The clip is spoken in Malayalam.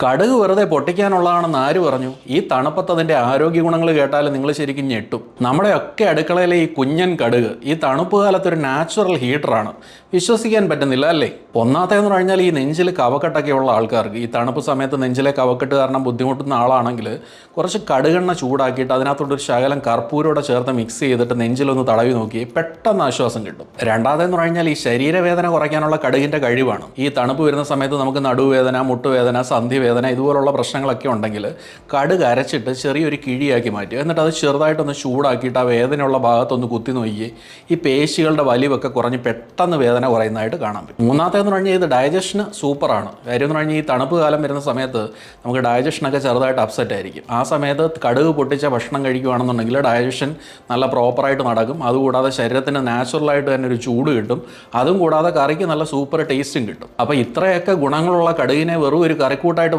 കടുക് വെറുതെ പൊട്ടിക്കാനുള്ളതാണെന്ന് ആര് പറഞ്ഞു? ഈ തണുപ്പത്ത് അതിൻ്റെ ആരോഗ്യ ഗുണങ്ങൾ കേട്ടാൽ നിങ്ങൾ ശരിക്കും ഞെട്ടും. നമ്മുടെയൊക്കെ അടുക്കളയിലെ ഈ കുഞ്ഞൻ കടുക് ഈ തണുപ്പ് കാലത്തൊരു നാച്ചുറൽ ഹീറ്ററാണ്. വിശ്വസിക്കാൻ പറ്റുന്നില്ല അല്ലേ? ഒന്നാമത്തേന്ന് പറഞ്ഞാൽ ഈ നെഞ്ചിൽ കഫക്കെട്ടൊക്കെ ഉള്ള ആൾക്കാർക്ക് ഈ തണുപ്പ് സമയത്ത് നെഞ്ചിലെ കഫക്കെട്ട് കാരണം ബുദ്ധിമുട്ടുന്ന ആളാണെങ്കിൽ കുറച്ച് കടുകെണ്ണ ചൂടാക്കിയിട്ട് അതിനകത്തോട്ടൊരു ശകലം കർപ്പൂരോടെ ചേർത്ത് മിക്സ് ചെയ്തിട്ട് നെഞ്ചിലൊന്ന് തടവി നോക്കി പെട്ടെന്ന് ആശ്വാസം കിട്ടും. രണ്ടാമതെന്ന് പറഞ്ഞാൽ ഈ ശരീരവേദന കുറയ്ക്കാനുള്ള കടുകിൻ്റെ കഴിവാണ്. ഈ തണുപ്പ് വരുന്ന സമയത്ത് നമുക്ക് നടുവേദന, മുട്ടുവേദന, സന്ധിവേദന ഇതുപോലുള്ള പ്രശ്നങ്ങളൊക്കെ ഉണ്ടെങ്കിൽ കടുക് അരച്ചിട്ട് ചെറിയൊരു കിഴിയാക്കി മാറ്റുക. എന്നിട്ട് അത് ചെറുതായിട്ടൊന്ന് ചൂടാക്കിയിട്ട് ആ വേദനയുള്ള ഭാഗത്തൊന്ന് കുത്തി നോക്കി ഈ പേശികളുടെ വലിവൊക്കെ കുറഞ്ഞ് പെട്ടെന്ന് വേദന കുറയുന്നതായിട്ട് കാണാൻ പറ്റും. മൂന്നാമത്തേന്ന് പറഞ്ഞാൽ ഇത് ഡൈജഷന് സൂപ്പറാണ്. കാര്യം എന്ന് പറഞ്ഞാൽ ഈ തണുപ്പ് കാലം വരുന്ന സമയത്ത് നമുക്ക് ഡൈജഷനൊക്കെ ചെറുതായിട്ട് അപ്സെറ്റ് ആയിരിക്കും. ആ സമയത്ത് കടുക് പൊട്ടിച്ച ഭക്ഷണം കഴിക്കുകയാണെന്നുണ്ടെങ്കിൽ ഡൈജഷൻ നല്ല പ്രോപ്പറായിട്ട് നടക്കും. അതുകൂടാതെ ശരീരത്തിന് നാച്ചുറലായിട്ട് തന്നെ ഒരു ചൂട് കിട്ടും. അതും കൂടാതെ കറിക്ക് നല്ല സൂപ്പർ ടേസ്റ്റും കിട്ടും. അപ്പോൾ ഇത്രയൊക്കെ ഗുണങ്ങളുള്ള കടുകിനെ വെറും ഒരു കറിക്കൂട്ടായിട്ട്